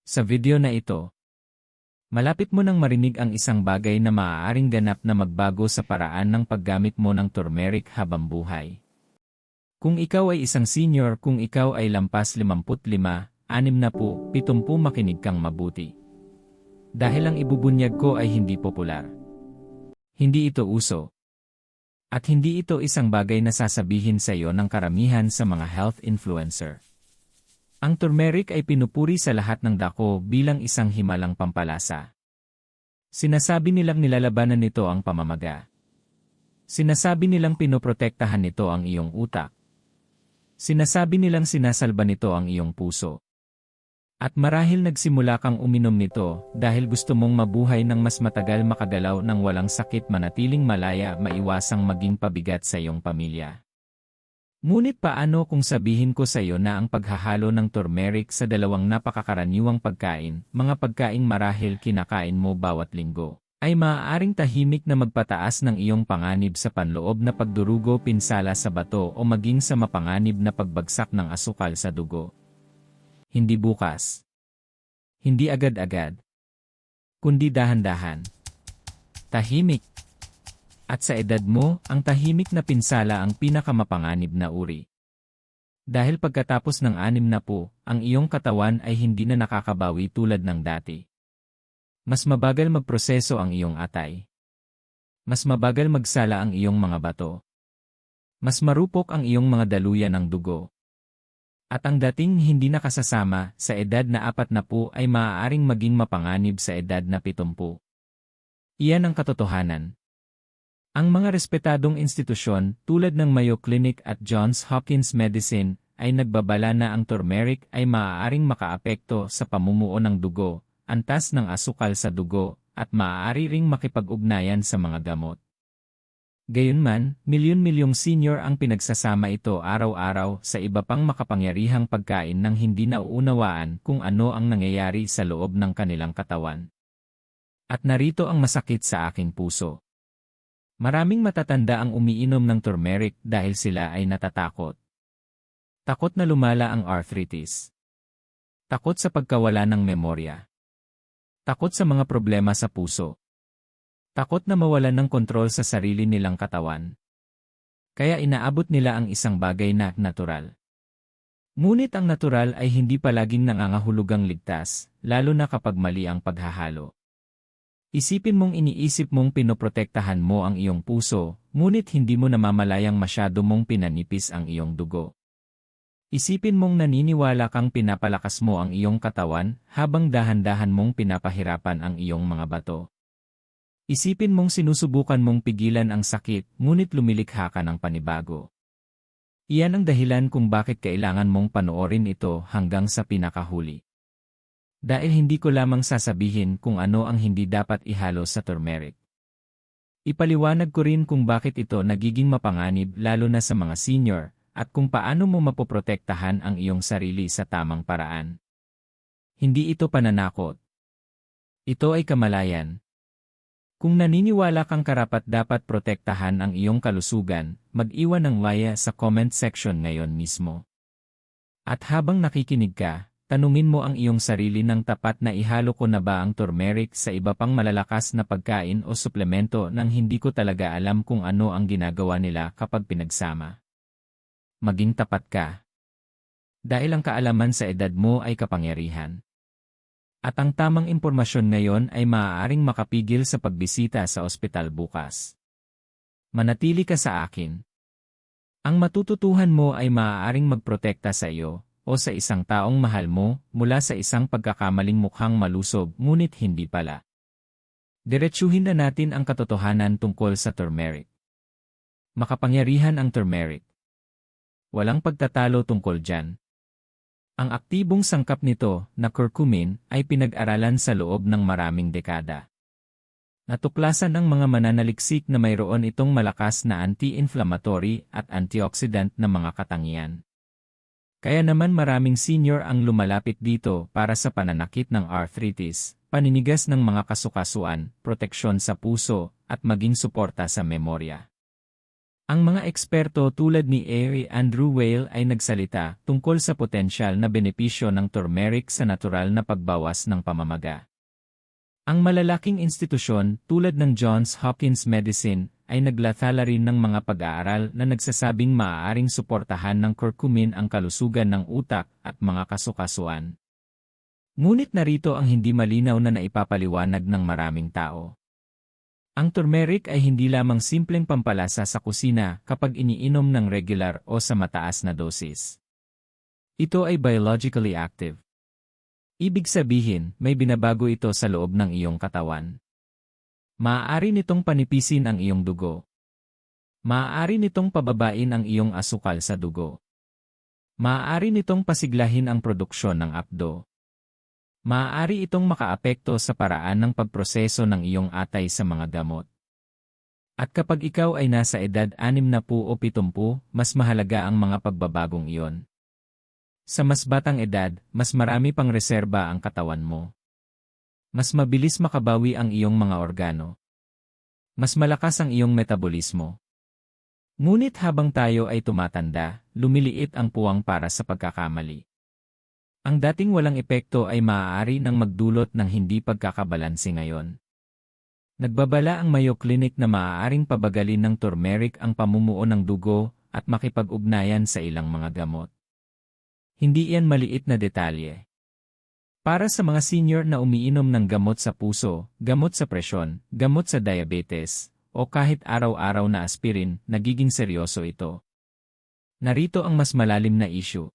Sa video na ito, malapit mo nang marinig ang isang bagay na maaaring ganap na magbago sa paraan ng paggamit mo ng turmeric habang buhay. Kung ikaw ay isang senior, kung ikaw ay lampas 55, 60, 70, makinig kang mabuti. Dahil ang ibubunyag ko ay hindi popular. Hindi ito uso. At hindi ito isang bagay na sasabihin sa iyo ng karamihan sa mga health influencer. Ang turmeric ay pinupuri sa lahat ng dako bilang isang himalang pampalasa. Sinasabi nilang nilalabanan nito ang pamamaga. Sinasabi nilang pinoprotektahan nito ang iyong utak. Sinasabi nilang sinasalba nito ang iyong puso. At marahil nagsimula kang uminom nito dahil gusto mong mabuhay ng mas matagal, makagalaw ng walang sakit, manatiling malaya, maiwasang maging pabigat sa iyong pamilya. Ngunit paano kung sabihin ko sa iyo na ang paghahalo ng turmeric sa dalawang napakakaraniwang pagkain, mga pagkaing marahil kinakain mo bawat linggo, ay maaaring tahimik na magpataas ng iyong panganib sa panloob na pagdurugo, pinsala sa bato o maging sa mapanganib na pagbagsak ng asukal sa dugo? Hindi bukas. Hindi agad-agad. Kundi dahan-dahan. Tahimik. At sa edad mo, ang tahimik na pinsala ang pinakamapanganib na uri. Dahil pagkatapos ng 60, ang iyong katawan ay hindi na nakakabawi tulad ng dati. Mas mabagal magproseso ang iyong atay. Mas mabagal magsala ang iyong mga bato. Mas marupok ang iyong mga daluyan ng dugo. At ang dating hindi nakasasama sa edad na 40 ay maaaring maging mapanganib sa edad na 70. Iyan ang katotohanan. Ang mga respetadong institusyon tulad ng Mayo Clinic at Johns Hopkins Medicine ay nagbabala na ang turmeric ay maaaring makaapekto sa pamumuo ng dugo, antas ng asukal sa dugo, at maaari ring makipag-ugnayan sa mga gamot. Gayunman, milyon-milyong senior ang pinagsasama ito araw-araw sa iba pang makapangyarihang pagkain nang hindi nauunawaan kung ano ang nangyayari sa loob ng kanilang katawan. At narito ang masakit sa aking puso. Maraming matatanda ang umiinom ng turmeric dahil sila ay natatakot. Takot na lumala ang arthritis. Takot sa pagkawala ng memorya. Takot sa mga problema sa puso. Takot na mawalan ng kontrol sa sarili nilang katawan. Kaya inaabot nila ang isang bagay na natural. Ngunit ang natural ay hindi palaging nangangahulugang ligtas, lalo na kapag mali ang paghahalo. Isipin mong iniisip mong pinoprotektahan mo ang iyong puso, ngunit hindi mo namamalayang masyado mong pinanipis ang iyong dugo. Isipin mong naniniwala kang pinapalakas mo ang iyong katawan habang dahan-dahan mong pinapahirapan ang iyong mga bato. Isipin mong sinusubukan mong pigilan ang sakit, ngunit lumilikha ka ng panibago. Iyan ang dahilan kung bakit kailangan mong panoorin ito hanggang sa pinakahuli. Dahil hindi ko lamang sasabihin kung ano ang hindi dapat ihalo sa turmeric. Ipaliwanag ko rin kung bakit ito nagiging mapanganib lalo na sa mga senior, at kung paano mo mapoprotektahan ang iyong sarili sa tamang paraan. Hindi ito pananakot. Ito ay kamalayan. Kung naniniwala kang karapat-dapat protektahan ang iyong kalusugan, mag-iwan ng waya sa comment section ngayon mismo. At habang nakikinig ka, tanungin mo ang iyong sarili ng tapat na ihalo ko na ba ang turmeric sa iba pang malalakas na pagkain o suplemento nang hindi ko talaga alam kung ano ang ginagawa nila kapag pinagsama. Maging tapat ka. Dahil ang kaalaman sa edad mo ay kapangyarihan. At ang tamang impormasyon ngayon ay maaaring makapigil sa pagbisita sa ospital bukas. Manatili ka sa akin. Ang matututuhan mo ay maaaring magprotekta sa iyo o sa isang taong mahal mo mula sa isang pagkakamaling mukhang malusog ngunit hindi pala. Diretsuhin na natin ang katotohanan tungkol sa turmeric. Makapangyarihan ang turmeric. Walang pagtatalo tungkol dyan. Ang aktibong sangkap nito na curcumin ay pinag-aralan sa loob ng maraming dekada. Natuklasan ng mga mananaliksik na mayroon itong malakas na anti-inflammatory at antioxidant na mga katangian. Kaya naman maraming senior ang lumalapit dito para sa pananakit ng arthritis, paninigas ng mga kasukasuan, proteksyon sa puso, at maging suporta sa memorya. Ang mga eksperto tulad ni A. Andrew Weil ay nagsalita tungkol sa potensyal na benepisyo ng turmeric sa natural na pagbawas ng pamamaga. Ang malalaking institusyon tulad ng Johns Hopkins Medicine ay naglathala rin ng mga pag-aaral na nagsasabing maaaring suportahan ng curcumin ang kalusugan ng utak at mga kasukasuan. Ngunit narito ang hindi malinaw na naipapaliwanag ng maraming tao. Ang turmeric ay hindi lamang simpleng pampalasa sa kusina kapag iniinom ng regular o sa mataas na dosis. Ito ay biologically active. Ibig sabihin, may binabago ito sa loob ng iyong katawan. Maaari nitong panipisin ang iyong dugo. Maaari nitong pababain ang iyong asukal sa dugo. Maaari nitong pasiglahin ang produksyon ng apdo. Maaari itong makaapekto sa paraan ng pagproseso ng iyong atay sa mga gamot. At kapag ikaw ay nasa edad 60 o 70, mas mahalaga ang mga pagbabagong iyon. Sa mas batang edad, mas marami pang reserba ang katawan mo. Mas mabilis makabawi ang iyong mga organo. Mas malakas ang iyong metabolismo. Ngunit habang tayo ay tumatanda, lumiliit ang puwang para sa pagkakamali. Ang dating walang epekto ay maaari nang magdulot ng hindi pagkakabalanse ngayon. Nagbabala ang Mayo Clinic na maaaring pabagalin ng turmeric ang pamumuo ng dugo at makipag-ugnayan sa ilang mga gamot. Hindi iyan maliit na detalye. Para sa mga senior na umiinom ng gamot sa puso, gamot sa presyon, gamot sa diabetes, o kahit araw-araw na aspirin, nagiging seryoso ito. Narito ang mas malalim na issue.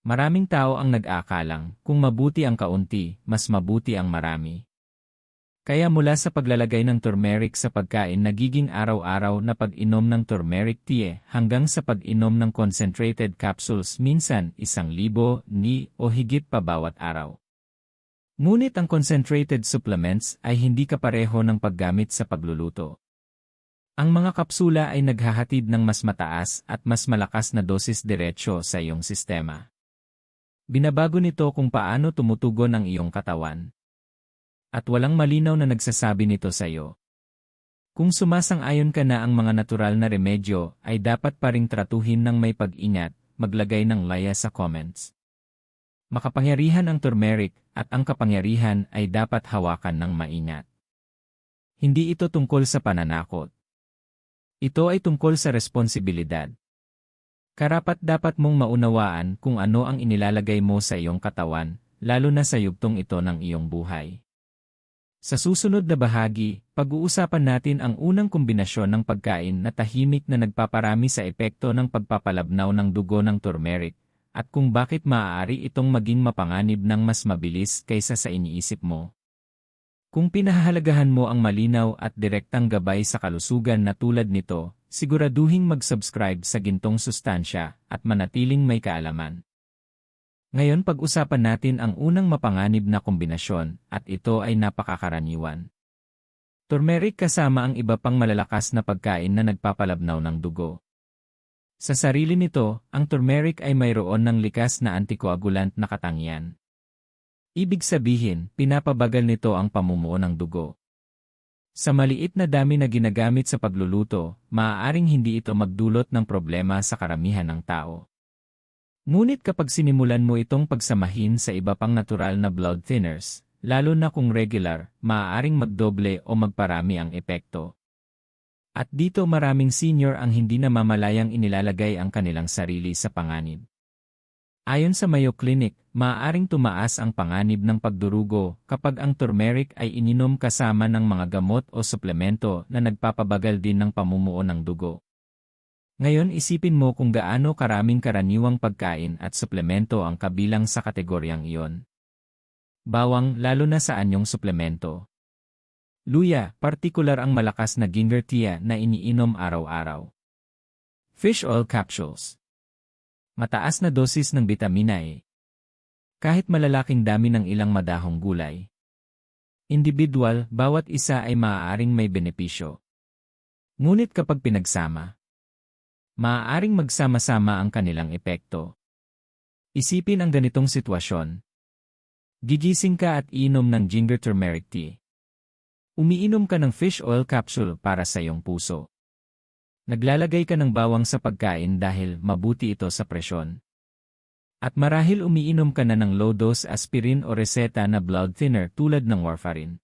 Maraming tao ang nag-aakalang, kung mabuti ang kaunti, mas mabuti ang marami. Kaya mula sa paglalagay ng turmeric sa pagkain nagiging araw-araw na pag-inom ng turmeric tea hanggang sa pag-inom ng concentrated capsules minsan 1,000 ni o higit pa bawat araw. Ngunit ang concentrated supplements ay hindi kapareho ng paggamit sa pagluluto. Ang mga kapsula ay naghahatid ng mas mataas at mas malakas na dosis diretsyo sa iyong sistema. Binabago nito kung paano tumutugon ang iyong katawan. At walang malinaw na nagsasabi nito sa iyo. Kung sumasang-ayon ka na ang mga natural na remedyo ay dapat pa ring tratuhin ng may pag-ingat, maglagay ng laya sa comments. Makapangyarihan ang turmeric at ang kapangyarihan ay dapat hawakan ng maingat. Hindi ito tungkol sa pananakot. Ito ay tungkol sa responsibilidad. Karapat-dapat mong maunawaan kung ano ang inilalagay mo sa iyong katawan, lalo na sa yugtong ito ng iyong buhay. Sa susunod na bahagi, pag-uusapan natin ang unang kombinasyon ng pagkain na tahimik na nagpaparami sa epekto ng pagpapalabnaw ng dugo ng turmeric, at kung bakit maaari itong maging mapanganib ng mas mabilis kaysa sa iniisip mo. Kung pinahahalagahan mo ang malinaw at direktang gabay sa kalusugan na tulad nito, siguraduhing mag-subscribe sa Gintong Sustansya at manatiling may kaalaman. Ngayon pag-usapan natin ang unang mapanganib na kombinasyon at ito ay napakakaraniwan. Turmeric kasama ang iba pang malalakas na pagkain na nagpapalabnaw ng dugo. Sa sarili nito, ang turmeric ay mayroon ng likas na antikoagulant na katangian. Ibig sabihin, pinapabagal nito ang pamumuo ng dugo. Sa maliit na dami na ginagamit sa pagluluto, maaaring hindi ito magdulot ng problema sa karamihan ng tao. Ngunit kapag sinimulan mo itong pagsamahin sa iba pang natural na blood thinners, lalo na kung regular, maaaring magdoble o magparami ang epekto. At dito maraming senior ang hindi namamalayang inilalagay ang kanilang sarili sa panganib. Ayon sa Mayo Clinic, maaaring tumaas ang panganib ng pagdurugo kapag ang turmeric ay ininom kasama ng mga gamot o suplemento na nagpapabagal din ng pamumuo ng dugo. Ngayon isipin mo kung gaano karaming karaniwang pagkain at suplemento ang kabilang sa kategoryang iyon. Bawang lalo na sa anyong suplemento. Luya, partikular ang malakas na ginger tea na iniinom araw-araw. Fish oil capsules. Mataas na dosis ng bitamina E. Kahit malalaking dami ng ilang madahong gulay. Individual, bawat isa ay maaaring may benepisyo. Ngunit kapag pinagsama, maaaring magsama-sama ang kanilang epekto. Isipin ang ganitong sitwasyon. Gigising ka at iinom ng ginger turmeric tea. Umiinom ka ng fish oil capsule para sa iyong puso. Naglalagay ka ng bawang sa pagkain dahil mabuti ito sa presyon. At marahil umiinom ka na ng low-dose aspirin o reseta na blood thinner tulad ng warfarin.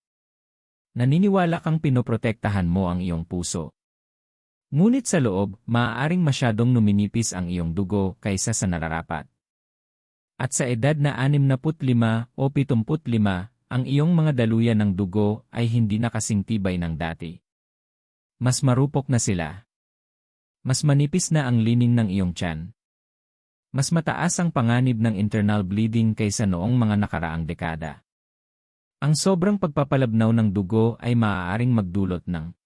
Naniniwala kang pinoprotektahan mo ang iyong puso. Ngunit sa loob, maaaring masyadong numinipis ang iyong dugo kaysa sa nararapat. At sa edad na 65 o 75, ang iyong mga daluyan ng dugo ay hindi na kasing tibay ng dati. Mas marupok na sila. Mas manipis na ang lining ng iyong tiyan. Mas mataas ang panganib ng internal bleeding kaysa noong mga nakaraang dekada. Ang sobrang pagpapalabnaw ng dugo ay maaaring magdulot ng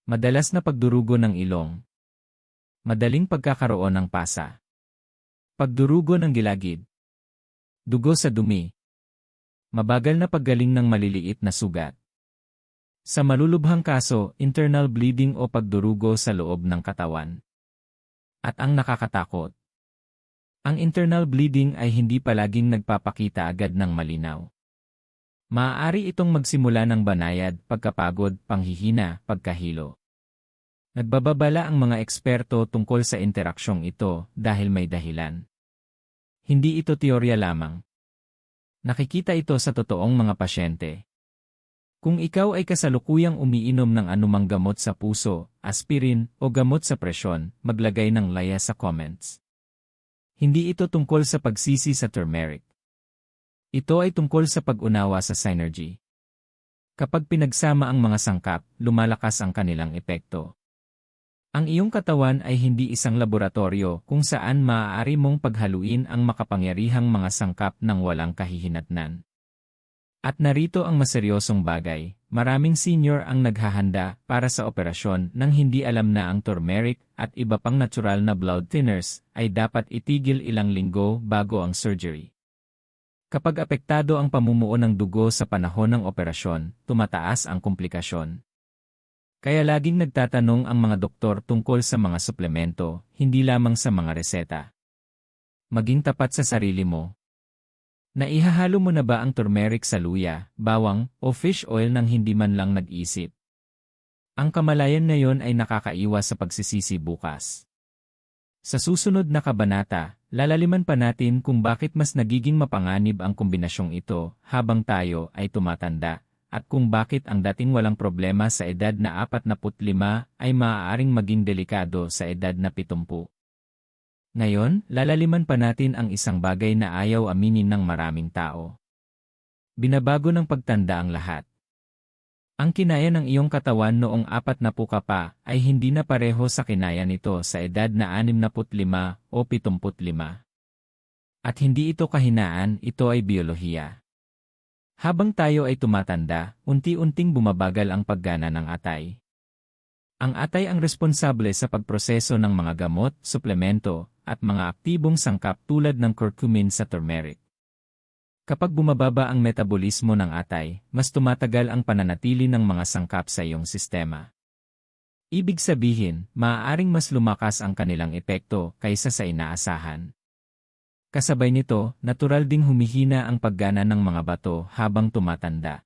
madalas na pagdurugo ng ilong, madaling pagkakaroon ng pasa, pagdurugo ng gilagid, dugo sa dumi, mabagal na paggaling ng maliliit na sugat. Sa malulubhang kaso, internal bleeding o pagdurugo sa loob ng katawan. At ang nakakatakot, ang internal bleeding ay hindi palaging nagpapakita agad ng malinaw. Maaari itong magsimula ng banayad, pagkapagod, panghihina, pagkahilo. Nagbababala ang mga eksperto tungkol sa interaksyong ito dahil may dahilan. Hindi ito teorya lamang. Nakikita ito sa totoong mga pasyente. Kung ikaw ay kasalukuyang umiinom ng anumang gamot sa puso, aspirin, o gamot sa presyon, maglagay ng laya sa comments. Hindi ito tungkol sa pagsisi sa turmeric. Ito ay tungkol sa pag-unawa sa synergy. Kapag pinagsama ang mga sangkap, lumalakas ang kanilang epekto. Ang iyong katawan ay hindi isang laboratorio kung saan maaari mong paghaluin ang makapangyarihang mga sangkap ng walang kahihinatnan. At narito ang maseryosong bagay, maraming senior ang naghahanda para sa operasyon nang hindi alam na ang turmeric at iba pang natural na blood thinners ay dapat itigil ilang linggo bago ang surgery. Kapag apektado ang pamumuo ng dugo sa panahon ng operasyon, tumataas ang komplikasyon. Kaya laging nagtatanong ang mga doktor tungkol sa mga suplemento, hindi lamang sa mga reseta. Maging tapat sa sarili mo. Naihahalo mo na ba ang turmeric sa luya, bawang, o fish oil nang hindi man lang nag-isip? Ang kamalayan na yon ay nakakaiwas sa pagsisisi bukas. Sa susunod na kabanata, lalaliman pa natin kung bakit mas nagiging mapanganib ang kombinasyong ito habang tayo ay tumatanda, at kung bakit ang dating walang problema sa edad na 45 ay maaaring maging delikado sa edad na 70. Ngayon, lalaliman pa natin ang isang bagay na ayaw aminin ng maraming tao. Binabago ng pagtanda ang lahat. Ang kinaya ng iyong katawan noong 40 ka pa ay hindi na pareho sa kinaya nito sa edad na 65 o 75. At hindi ito kahinaan, ito ay biyolohiya. Habang tayo ay tumatanda, unti-unting bumabagal ang paggana ng atay. Ang atay ang responsable sa pagproseso ng mga gamot, suplemento, at mga aktibong sangkap tulad ng curcumin sa turmeric. Kapag bumababa ang metabolismo ng atay, mas tumatagal ang pananatili ng mga sangkap sa iyong sistema. Ibig sabihin, maaaring mas lumakas ang kanilang epekto kaysa sa inaasahan. Kasabay nito, natural ding humihina ang paggana ng mga bato habang tumatanda.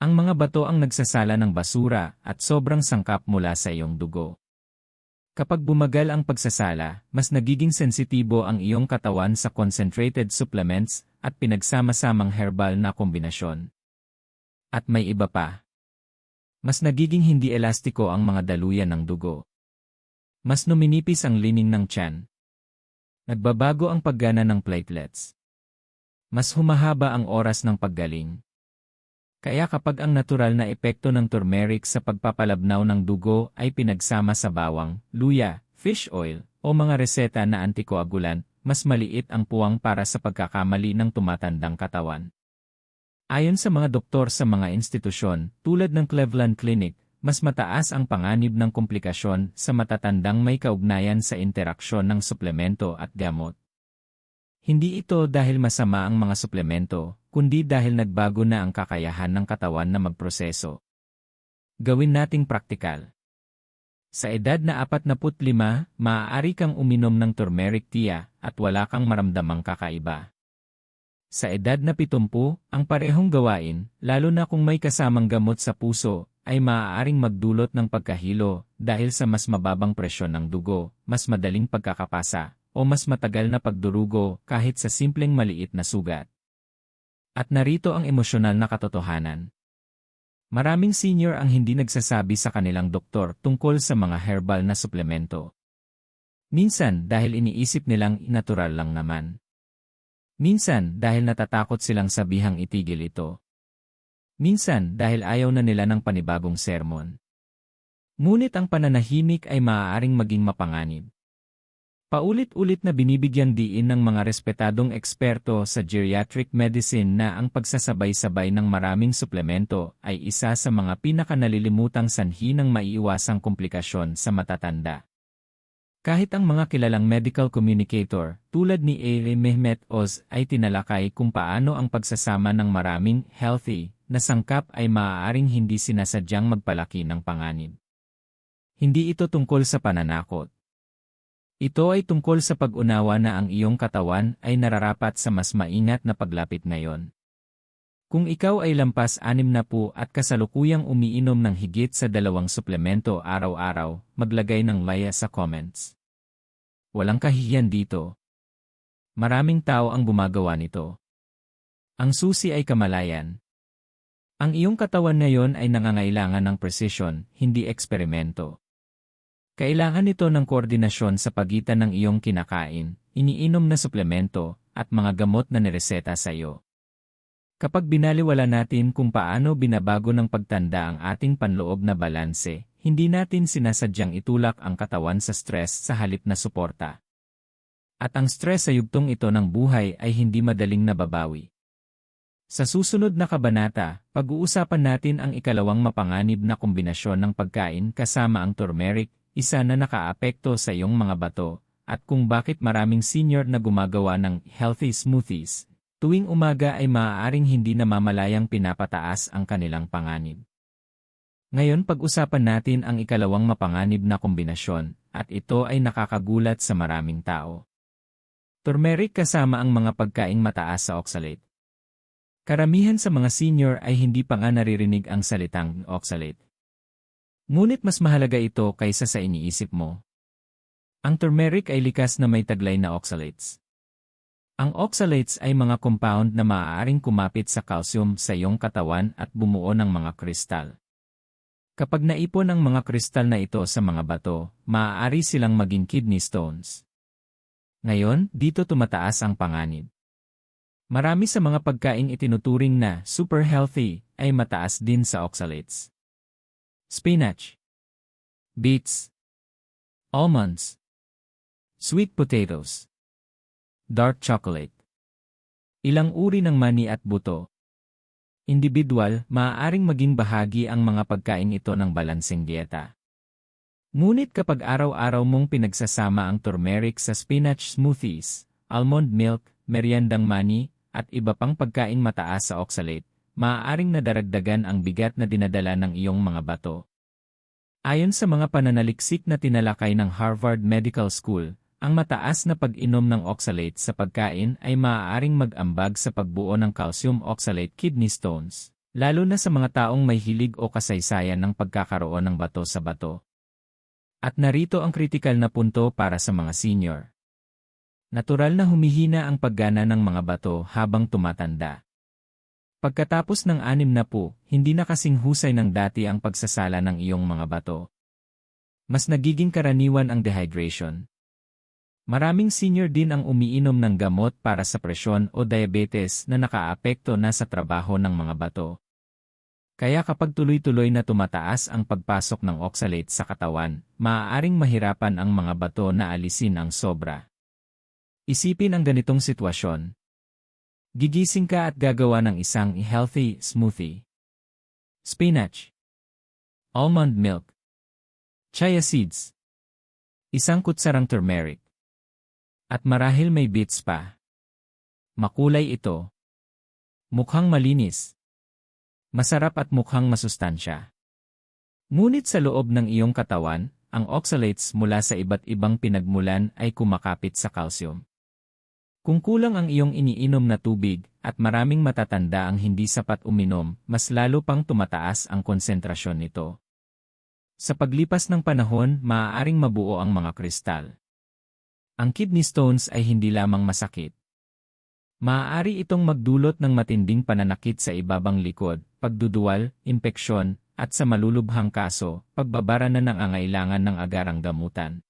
Ang mga bato ang nagsasala ng basura at sobrang sangkap mula sa iyong dugo. Kapag bumagal ang pagsasala, mas nagiging sensitibo ang iyong katawan sa concentrated supplements at pinagsama-samang herbal na kombinasyon. At may iba pa. Mas nagiging hindi elastiko ang mga daluyan ng dugo. Mas numinipis ang lining ng tiyan. Nagbabago ang paggana ng platelets. Mas humahaba ang oras ng paggaling. Kaya kapag ang natural na epekto ng turmeric sa pagpapalabnaw ng dugo ay pinagsama sa bawang, luya, fish oil, o mga reseta na antikoagulant, mas maliit ang puwang para sa pagkakamali ng tumatandang katawan. Ayon sa mga doktor sa mga institusyon, tulad ng Cleveland Clinic, mas mataas ang panganib ng komplikasyon sa matatandang may kaugnayan sa interaksyon ng suplemento at gamot. Hindi ito dahil masama ang mga suplemento, kundi dahil nagbago na ang kakayahan ng katawan na magproseso. Gawin nating praktikal. Sa edad na 45, maaari kang uminom ng turmeric tea at wala kang maramdamang kakaiba. Sa edad na 70, ang parehong gawain, lalo na kung may kasamang gamot sa puso, ay maaaring magdulot ng pagkahilo dahil sa mas mababang presyon ng dugo, mas madaling pagkakapasa, o mas matagal na pagdurugo kahit sa simpleng maliit na sugat. At narito ang emosyonal na katotohanan. Maraming senior ang hindi nagsasabi sa kanilang doktor tungkol sa mga herbal na suplemento. Minsan dahil iniisip nilang natural lang naman. Minsan dahil natatakot silang sabihang itigil ito. Minsan dahil ayaw na nila ng panibagong sermon. Ngunit ang pananahimik ay maaaring maging mapanganib. Paulit-ulit na binibigyang diin ng mga respetadong eksperto sa geriatric medicine na ang pagsasabay-sabay ng maraming suplemento ay isa sa mga pinakanalilimutang sanhi ng maiiwasang komplikasyon sa matatanda. Kahit ang mga kilalang medical communicator, tulad ni A. Mehmet Oz, ay tinalakay kung paano ang pagsasama ng maraming healthy na sangkap ay maaaring hindi sinasadyang magpalaki ng panganib. Hindi ito tungkol sa pananakot. Ito ay tungkol sa pag-unawa na ang iyong katawan ay nararapat sa mas maingat na paglapit ngayon. Kung ikaw ay lampas 60 at kasalukuyang umiinom ng higit sa 2 suplemento araw-araw, maglagay ng laya sa comments. Walang kahihiyan dito. Maraming tao ang gumagawa nito. Ang susi ay kamalayan. Ang iyong katawan ngayon ay nangangailangan ng precision, hindi eksperimento. Kailangan ito ng koordinasyon sa pagitan ng iyong kinakain, iniinom na suplemento, at mga gamot na nireseta sa iyo. Kapag binaliwala natin kung paano binabago ng pagtanda ang ating panloob na balanse, hindi natin sinasadyang itulak ang katawan sa stress sa halip na suporta. At ang stress sa yugtong ito ng buhay ay hindi madaling nababawi. Sa susunod na kabanata, pag-uusapan natin ang ikalawang mapanganib na kombinasyon ng pagkain kasama ang turmeric, isa na nakaapekto sa iyong mga bato, at kung bakit maraming senior na gumagawa ng healthy smoothies, tuwing umaga ay maaaring hindi namamalayang pinapataas ang kanilang panganib. Ngayon pag-usapan natin ang ikalawang mapanganib na kombinasyon, at ito ay nakakagulat sa maraming tao. Turmeric kasama ang mga pagkaing mataas sa oxalate. Karamihan sa mga senior ay hindi pa nga naririnig ang salitang oxalate. Ngunit mas mahalaga ito kaysa sa iniisip mo. Ang turmeric ay likas na may taglay na oxalates. Ang oxalates ay mga compound na maaaring kumapit sa calcium sa iyong katawan at bumuo ng mga kristal. Kapag naipon ang mga kristal na ito sa mga bato, maaari silang maging kidney stones. Ngayon, dito tumataas ang panganib. Marami sa mga pagkaing itinuturing na super healthy ay mataas din sa oxalates. Spinach, beets, almonds, sweet potatoes, dark chocolate. Ilang uri ng mani at buto. Individual, maaaring maging bahagi ang mga pagkain ito ng balanseng dieta. Ngunit kapag araw-araw mong pinagsasama ang turmeric sa spinach smoothies, almond milk, meriendang mani, at iba pang pagkain mataas sa oxalate, maaaring nadaragdagan ang bigat na dinadala ng iyong mga bato. Ayon sa mga pananaliksik na tinalakay ng Harvard Medical School, ang mataas na pag-inom ng oxalate sa pagkain ay maaaring mag-ambag sa pagbuo ng calcium oxalate kidney stones, lalo na sa mga taong may hilig o kasaysayan ng pagkakaroon ng bato sa bato. At narito ang kritikal na punto para sa mga senior. Natural na humihina ang paggana ng mga bato habang tumatanda. Pagkatapos ng 60, hindi na kasing husay ng dati ang pagsasala ng iyong mga bato. Mas nagiging karaniwan ang dehydration. Maraming senior din ang umiinom ng gamot para sa presyon o diabetes na nakaapekto na sa trabaho ng mga bato. Kaya kapag tuloy-tuloy na tumataas ang pagpasok ng oxalate sa katawan, maaaring mahirapan ang mga bato na alisin ang sobra. Isipin ang ganitong sitwasyon. Gigising ka at gagawa ng isang healthy smoothie. Spinach, almond milk, chia seeds, isang kutsarang turmeric, at marahil may beets pa. Makulay ito. Mukhang malinis. Masarap at mukhang masustansya. Ngunit sa loob ng iyong katawan, ang oxalates mula sa iba't ibang pinagmulan ay kumakapit sa calcium. Kung kulang ang iyong iniinom na tubig at maraming matatanda ang hindi sapat uminom, mas lalo pang tumataas ang konsentrasyon nito. Sa paglipas ng panahon, maaaring mabuo ang mga kristal. Ang kidney stones ay hindi lamang masakit. Maaari itong magdulot ng matinding pananakit sa ibabang likod, pagduduwal, impeksyon, at sa malulubhang kaso, pagbabara na ng angailangan ng agarang gamutan.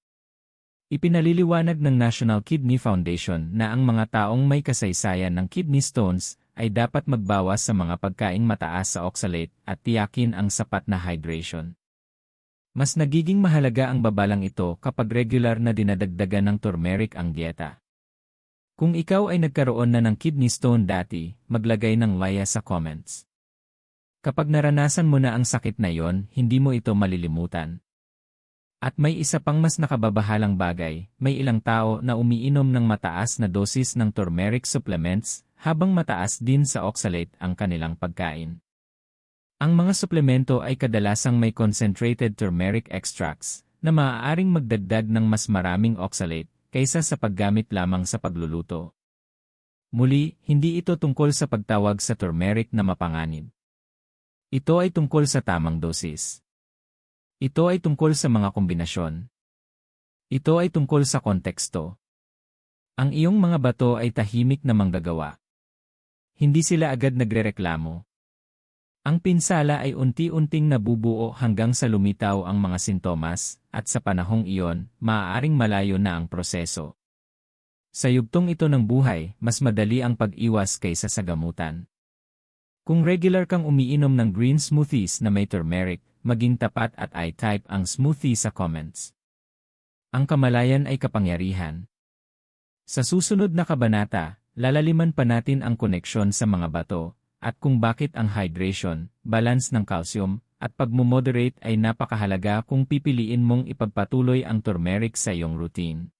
Ipinaliliwanag ng National Kidney Foundation na ang mga taong may kasaysayan ng kidney stones ay dapat magbawas sa mga pagkaing mataas sa oxalate at tiyakin ang sapat na hydration. Mas nagiging mahalaga ang babalang ito kapag regular na dinadagdagan ng turmeric ang dieta. Kung ikaw ay nagkaroon na ng kidney stone dati, maglagay ng laya sa comments. Kapag naranasan mo na ang sakit na yon, hindi mo ito malilimutan. At may isa pang mas nakababahalang bagay, may ilang tao na umiinom ng mataas na dosis ng turmeric supplements habang mataas din sa oxalate ang kanilang pagkain. Ang mga suplemento ay kadalasang may concentrated turmeric extracts na maaaring magdagdag ng mas maraming oxalate kaysa sa paggamit lamang sa pagluluto. Muli, hindi ito tungkol sa pagtawag sa turmeric na mapanganib. Ito ay tungkol sa tamang dosis. Ito ay tungkol sa mga kombinasyon. Ito ay tungkol sa konteksto. Ang iyong mga bato ay tahimik na manggagawa. Hindi sila agad nagrereklamo. Ang pinsala ay unti-unting nabubuo hanggang sa lumitaw ang mga sintomas, at sa panahong iyon, maaaring malayo na ang proseso. Sa yugtong ito ng buhay, mas madali ang pag-iwas kaysa sa gamutan. Kung regular kang umiinom ng green smoothies na may turmeric, maging tapat at i-type ang smoothie sa comments. Ang kamalayan ay kapangyarihan. Sa susunod na kabanata, lalaliman pa natin ang koneksyon sa mga bato, at kung bakit ang hydration, balance ng calcium, at pagmumoderate ay napakahalaga kung pipiliin mong ipagpatuloy ang turmeric sa iyong routine.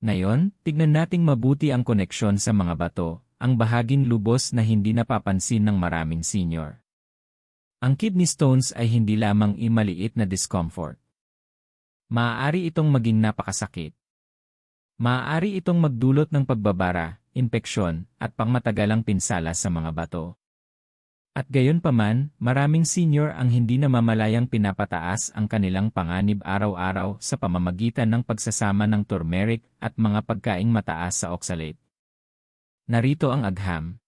Ngayon, tignan nating mabuti ang koneksyon sa mga bato, ang bahaging lubos na hindi napapansin ng maraming senior. Ang kidney stones ay hindi lamang maliit na discomfort. Maaari itong maging napakasakit. Maaari itong magdulot ng pagbabara, impeksyon, at pangmatagalang pinsala sa mga bato. At gayon paman, maraming senior ang hindi namamalayang pinapataas ang kanilang panganib araw-araw sa pamamagitan ng pagsasama ng turmeric at mga pagkaing mataas sa oxalate. Narito ang agham.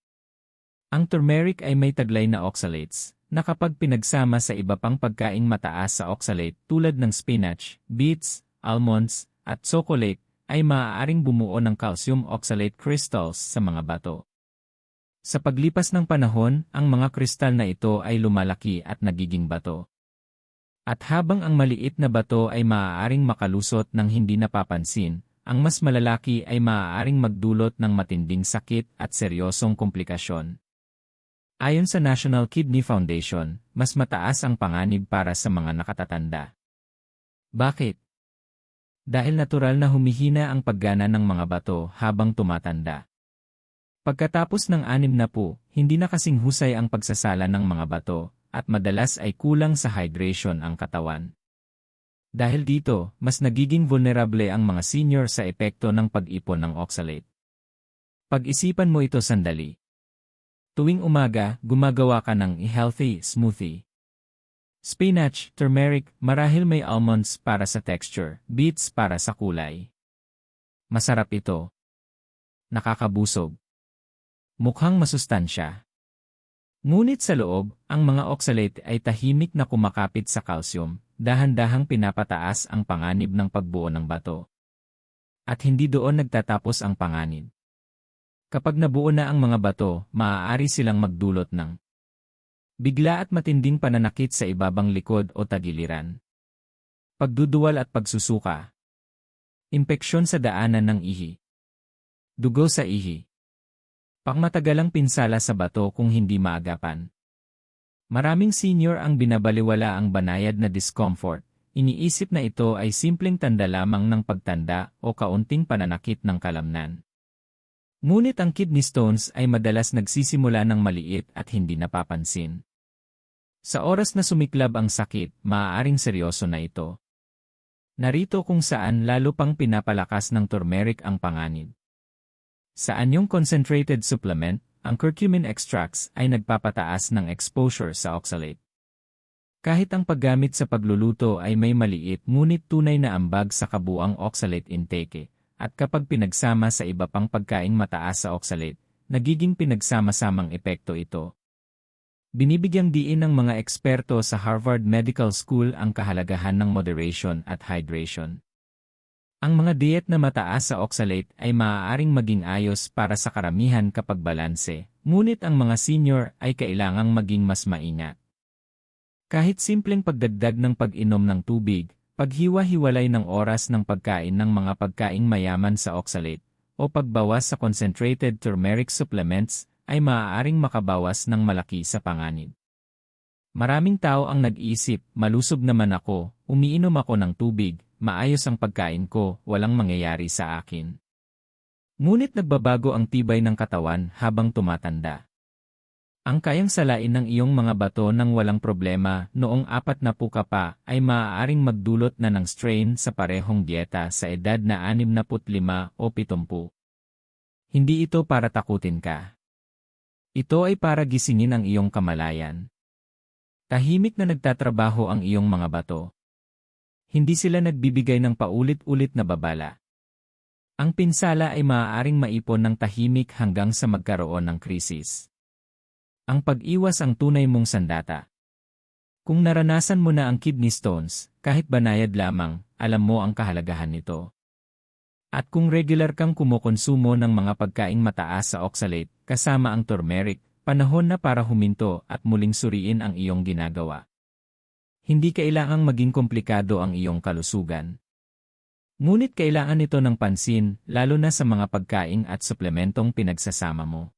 Ang turmeric ay may taglay na oxalates, na kapag pinagsama sa iba pang pagkaing mataas sa oxalate tulad ng spinach, beets, almonds, at chocolate, ay maaaring bumuo ng calcium oxalate crystals sa mga bato. Sa paglipas ng panahon, ang mga kristal na ito ay lumalaki at nagiging bato. At habang ang maliit na bato ay maaaring makalusot ng hindi napapansin, ang mas malalaki ay maaaring magdulot ng matinding sakit at seryosong komplikasyon. Ayon sa National Kidney Foundation, mas mataas ang panganib para sa mga nakatatanda. Bakit? Dahil natural na humihina ang paggana ng mga bato habang tumatanda. Pagkatapos ng 60, hindi na kasing husay ang pagsasala ng mga bato, at madalas ay kulang sa hydration ang katawan. Dahil dito, mas nagiging vulnerable ang mga senior sa epekto ng pag-ipon ng oxalate. Pag-isipan mo ito sandali. Tuwing umaga, gumagawa ka ng healthy smoothie. Spinach, turmeric, marahil may almonds para sa texture, beets para sa kulay. Masarap ito. Nakakabusog. Mukhang masustansya. Ngunit sa loob, ang mga oxalate ay tahimik na kumakapit sa calcium, dahan-dahang pinapataas ang panganib ng pagbuo ng bato. At hindi doon nagtatapos ang panganib. Kapag nabuo na ang mga bato, maaari silang magdulot ng bigla at matinding pananakit sa ibabang likod o tagiliran. Pagduduwal at pagsusuka. Impeksyon sa daanan ng ihi. Dugo sa ihi. Pangmatagalang pinsala sa bato kung hindi maagapan. Maraming senior ang binabaliwala ang banayad na discomfort. Iniisip na ito ay simpleng tanda lamang ng pagtanda o kaunting pananakit ng kalamnan. Ngunit ang kidney stones ay madalas nagsisimula ng maliit at hindi napapansin. Sa oras na sumiklab ang sakit, maaaring seryoso na ito. Narito kung saan lalo pang pinapalakas ng turmeric ang panganib. Sa anyong concentrated supplement, ang curcumin extracts ay nagpapataas ng exposure sa oxalate. Kahit ang paggamit sa pagluluto ay may maliit ngunit tunay na ambag sa kabuang oxalate intake, at kapag pinagsama sa iba pang pagkaing mataas sa oxalate, nagiging pinagsama-samang epekto ito. Binibigyang diin ng mga eksperto sa Harvard Medical School ang kahalagahan ng moderation at hydration. Ang mga diet na mataas sa oxalate ay maaaring maging ayos para sa karamihan kapag balanse, ngunit ang mga senior ay kailangang maging mas maingat. Kahit simpleng pagdagdag ng pag-inom ng tubig, paghiwa-hiwalay ng oras ng pagkain ng mga pagkaing mayaman sa oxalate, o pagbawas sa concentrated turmeric supplements, ay maaaring makabawas ng malaki sa panganib. Maraming tao ang nag-iisip, malusog naman ako, umiinom ako ng tubig, maayos ang pagkain ko, walang mangyayari sa akin. Ngunit nagbabago ang tibay ng katawan habang tumatanda. Ang kayang salain ng iyong mga bato ng walang problema noong 40 ka pa ay maaaring magdulot na ng strain sa parehong dieta sa edad na 65 o 70. Hindi ito para takutin ka. Ito ay para gisingin ang iyong kamalayan. Tahimik na nagtatrabaho ang iyong mga bato. Hindi sila nagbibigay ng paulit-ulit na babala. Ang pinsala ay maaaring maipon ng tahimik hanggang sa magkaroon ng krisis. Ang pag-iwas ang tunay mong sandata. Kung naranasan mo na ang kidney stones, kahit banayad lamang, alam mo ang kahalagahan nito. At kung regular kang kumukonsumo ng mga pagkaing mataas sa oxalate, kasama ang turmeric, panahon na para huminto at muling suriin ang iyong ginagawa. Hindi kailangang maging komplikado ang iyong kalusugan. Ngunit kailangan ito ng pansin, lalo na sa mga pagkain at suplementong pinagsasama mo.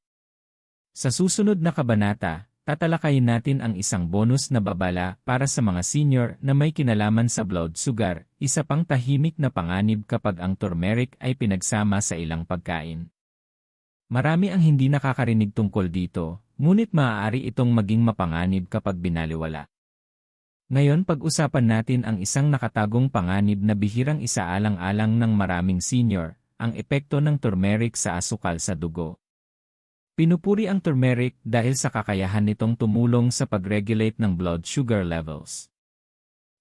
Sa susunod na kabanata, tatalakayin natin ang isang bonus na babala para sa mga senior na may kinalaman sa blood sugar, isa pang tahimik na panganib kapag ang turmeric ay pinagsama sa ilang pagkain. Marami ang hindi nakakarinig tungkol dito, ngunit maaari itong maging mapanganib kapag binaliwala. Ngayon pag-usapan natin ang isang nakatagong panganib na bihirang isaalang-alang ng maraming senior, ang epekto ng turmeric sa asukal sa dugo. Pinupuri ang turmeric dahil sa kakayahan nitong tumulong sa pag-regulate ng blood sugar levels.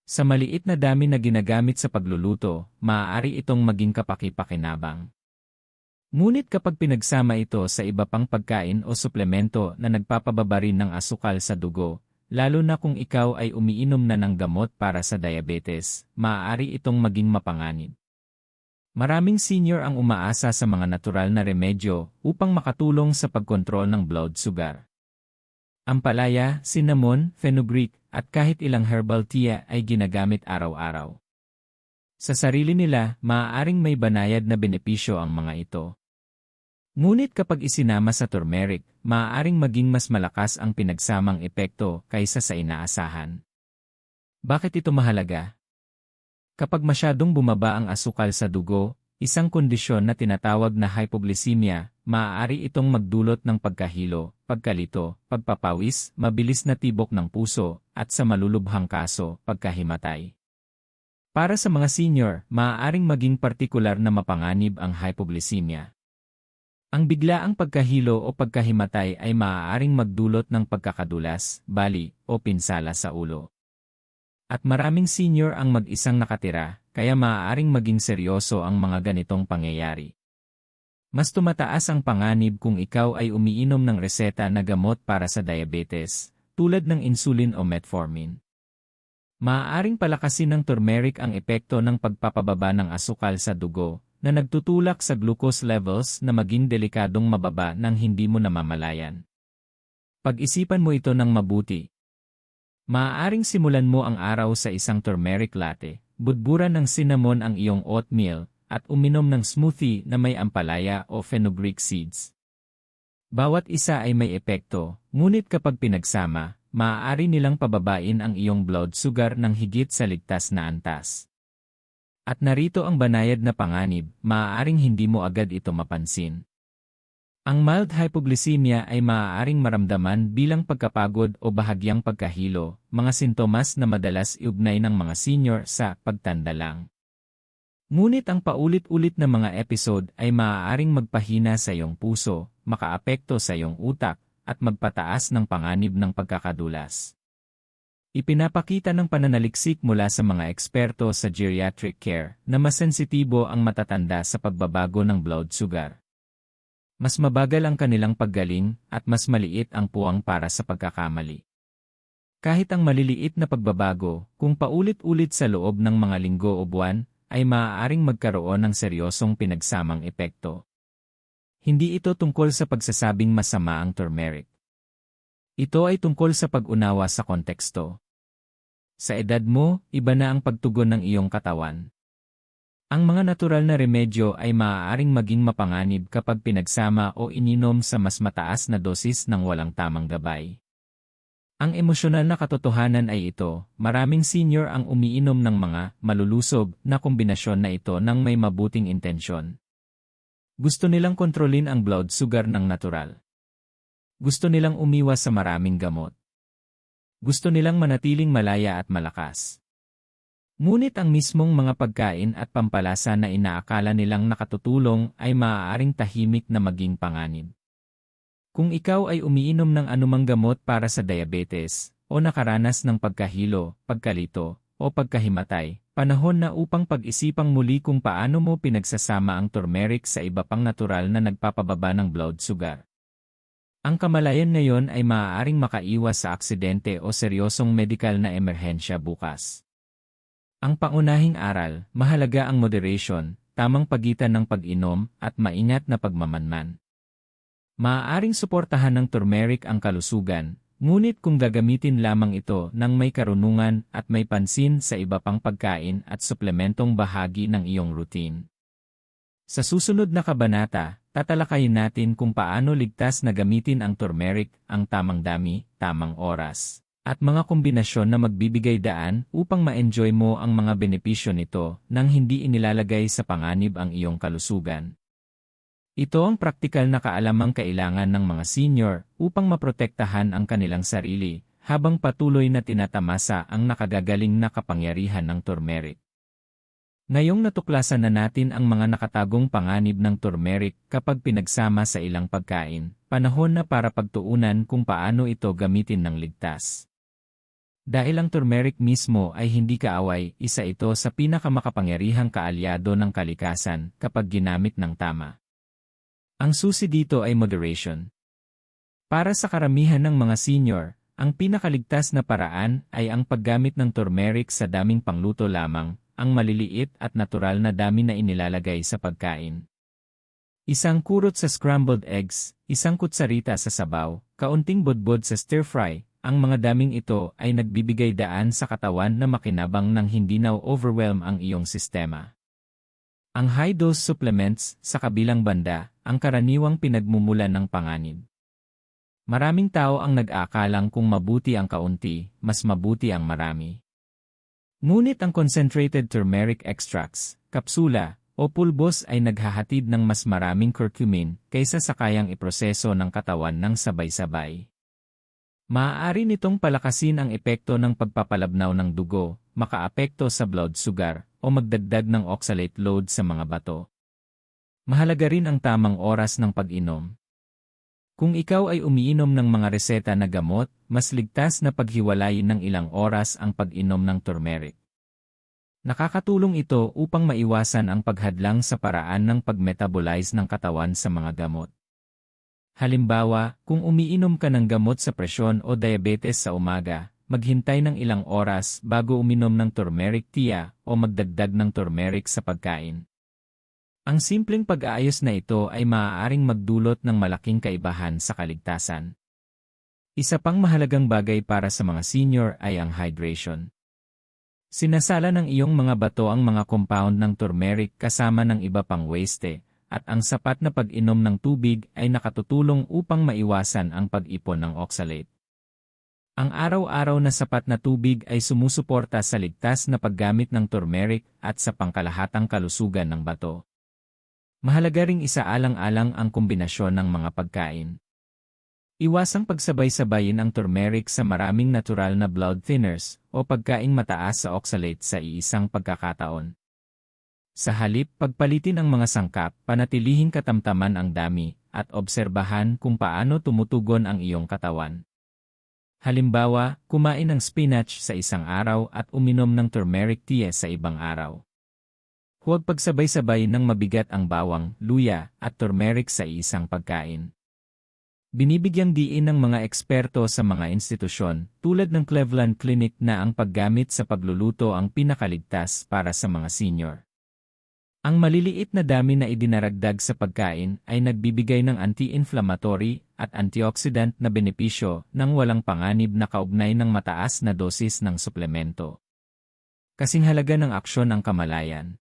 Sa maliit na dami na ginagamit sa pagluluto, maaari itong maging kapaki-pakinabang. Ngunit kapag pinagsama ito sa iba pang pagkain o suplemento na nagpapababa rin ng asukal sa dugo, lalo na kung ikaw ay umiinom na ng gamot para sa diabetes, maaari itong maging mapanganib. Maraming senior ang umaasa sa mga natural na remedyo upang makatulong sa pagkontrol ng blood sugar. Ampalaya, cinnamon, fenugreek, at kahit ilang herbal tea ay ginagamit araw-araw. Sa sarili nila, maaaring may banayad na benepisyo ang mga ito. Ngunit kapag isinama sa turmeric, maaaring maging mas malakas ang pinagsamang epekto kaysa sa inaasahan. Bakit ito mahalaga? Kapag masyadong bumaba ang asukal sa dugo, isang kondisyon na tinatawag na hypoglycemia, maaari itong magdulot ng pagkahilo, pagkalito, pagpapawis, mabilis na tibok ng puso, at sa malulubhang kaso, pagkahimatay. Para sa mga senior, maaaring maging partikular na mapanganib ang hypoglycemia. Ang biglaang pagkahilo o pagkahimatay ay maaaring magdulot ng pagkakadulas, bali, o pinsala sa ulo. At maraming senior ang mag-isang nakatira, kaya maaaring maging seryoso ang mga ganitong pangyayari. Mas tumataas ang panganib kung ikaw ay umiinom ng reseta na gamot para sa diabetes, tulad ng insulin o metformin. Maaaring palakasin ng turmeric ang epekto ng pagpapababa ng asukal sa dugo, na nagtutulak sa glucose levels na maging delikadong mababa nang hindi mo namamalayan. Pag-isipan mo ito ng mabuti. Maaaring simulan mo ang araw sa isang turmeric latte, budburan ng cinnamon ang iyong oatmeal, at uminom ng smoothie na may ampalaya o fenugreek seeds. Bawat isa ay may epekto, ngunit kapag pinagsama, maaari nilang pababain ang iyong blood sugar ng higit sa ligtas na antas. At narito ang banayad na panganib, maaaring hindi mo agad ito mapansin. Ang mild hypoglycemia ay maaaring maramdaman bilang pagkapagod o bahagyang pagkahilo, mga sintomas na madalas iugnay ng mga senior sa pagtanda lang. Ngunit ang paulit-ulit na mga episode ay maaaring magpahina sa iyong puso, makaapekto sa iyong utak, at magpataas ng panganib ng pagkakadulas. Ipinapakita ng pananaliksik mula sa mga eksperto sa geriatric care na mas sensitibo ang matatanda sa pagbabago ng blood sugar. Mas mabagal ang kanilang paggaling at mas maliit ang puwang para sa pagkakamali. Kahit ang maliliit na pagbabago, kung paulit-ulit sa loob ng mga linggo o buwan, ay maaaring magkaroon ng seryosong pinagsamang epekto. Hindi ito tungkol sa pagsasabing masama ang turmeric. Ito ay tungkol sa pag-unawa sa konteksto. Sa edad mo, iba na ang pagtugon ng iyong katawan. Ang mga natural na remedyo ay maaaring maging mapanganib kapag pinagsama o ininom sa mas mataas na dosis ng walang tamang gabay. Ang emosyonal na katotohanan ay ito, maraming senior ang umiinom ng mga malulusog na kombinasyon na ito ng may mabuting intensyon. Gusto nilang kontrolin ang blood sugar ng natural. Gusto nilang umiwas sa maraming gamot. Gusto nilang manatiling malaya at malakas. Ngunit ang mismong mga pagkain at pampalasa na inaakala nilang nakatutulong ay maaaring tahimik na maging panganib. Kung ikaw ay umiinom ng anumang gamot para sa diabetes, o nakaranas ng pagkahilo, pagkalito, o pagkahimatay, panahon na upang pag-isipang muli kung paano mo pinagsasama ang turmeric sa iba pang natural na nagpapababa ng blood sugar. Ang kamalayan ngayon ay maaaring makaiwas sa aksidente o seryosong medikal na emerhensya bukas. Ang pangunahing aral, mahalaga ang moderation, tamang pagitan ng pag-inom, at maingat na pagmamanman. Maaaring suportahan ng turmeric ang kalusugan, ngunit kung gagamitin lamang ito ng may karunungan at may pansin sa iba pang pagkain at suplementong bahagi ng iyong routine. Sa susunod na kabanata, tatalakayin natin kung paano ligtas na gamitin ang turmeric, ang tamang dami, tamang oras, at mga kombinasyon na magbibigay daan upang ma-enjoy mo ang mga benepisyo nito nang hindi inilalagay sa panganib ang iyong kalusugan. Ito ang praktikal na kaalamang kailangan ng mga senior upang maprotektahan ang kanilang sarili habang patuloy na tinatamasa ang nakagagaling na kapangyarihan ng turmeric. Ngayong natuklasan na natin ang mga nakatagong panganib ng turmeric kapag pinagsama sa ilang pagkain, panahon na para pagtuunan kung paano ito gamitin ng ligtas. Dahil ang turmeric mismo ay hindi kaaway, isa ito sa pinakamakapangyarihang kaalyado ng kalikasan kapag ginamit ng tama. Ang susi dito ay moderation. Para sa karamihan ng mga senior, ang pinakaligtas na paraan ay ang paggamit ng turmeric sa daming pangluto lamang, ang maliliit at natural na dami na inilalagay sa pagkain. Isang kurot sa scrambled eggs, isang kutsarita sa sabaw, kaunting budbod sa stir-fry, ang mga daming ito ay nagbibigay daan sa katawan na makinabang nang hindi na-overwhelm ang iyong sistema. Ang high-dose supplements, sa kabilang banda, ang karaniwang pinagmumulan ng panganib. Maraming tao ang nag-aakalang kung mabuti ang kaunti, mas mabuti ang marami. Ngunit ang concentrated turmeric extracts, kapsula, o pulbos ay naghahatid ng mas maraming curcumin kaysa sa kayang iproseso ng katawan ng sabay-sabay. Maaari nitong palakasin ang epekto ng pagpapalabnaw ng dugo, makaapekto sa blood sugar, o magdagdag ng oxalate load sa mga bato. Mahalaga rin ang tamang oras ng pag-inom. Kung ikaw ay umiinom ng mga reseta na gamot, mas ligtas na paghiwalayin ng ilang oras ang pag-inom ng turmeric. Nakakatulong ito upang maiwasan ang paghadlang sa paraan ng pag-metabolize ng katawan sa mga gamot. Halimbawa, kung umiinom ka ng gamot sa presyon o diabetes sa umaga, maghintay ng ilang oras bago uminom ng turmeric tea o magdagdag ng turmeric sa pagkain. Ang simpleng pag-aayos na ito ay maaaring magdulot ng malaking kaibahan sa kaligtasan. Isa pang mahalagang bagay para sa mga senior ay ang hydration. Sinasala ng iyong mga bato ang mga compound ng turmeric kasama ng iba pang waste, at ang sapat na pag-inom ng tubig ay nakatutulong upang maiwasan ang pag-ipon ng oxalate. Ang araw-araw na sapat na tubig ay sumusuporta sa ligtas na paggamit ng turmeric at sa pangkalahatang kalusugan ng bato. Mahalaga ring isaalang-alang ang kombinasyon ng mga pagkain. Iwasang pagsabay-sabayin ang turmeric sa maraming natural na blood thinners o pagkaing mataas sa oxalate sa iisang pagkakataon. Sa halip, pagpalitin ang mga sangkap, panatilihin katamtaman ang dami, at obserbahan kung paano tumutugon ang iyong katawan. Halimbawa, kumain ng spinach sa isang araw at uminom ng turmeric tea sa ibang araw. Huwag pagsabay-sabay ng mabigat ang bawang, luya, at turmeric sa isang pagkain. Binibigyang diin ng mga eksperto sa mga institusyon, tulad ng Cleveland Clinic na ang paggamit sa pagluluto ang pinakaligtas para sa mga senior. Ang maliliit na dami na idinaragdag sa pagkain ay nagbibigay ng anti-inflammatory at antioxidant na benepisyo nang walang panganib na kaugnay ng mataas na dosis ng suplemento. Kasing halaga ng aksyon ang kamalayan.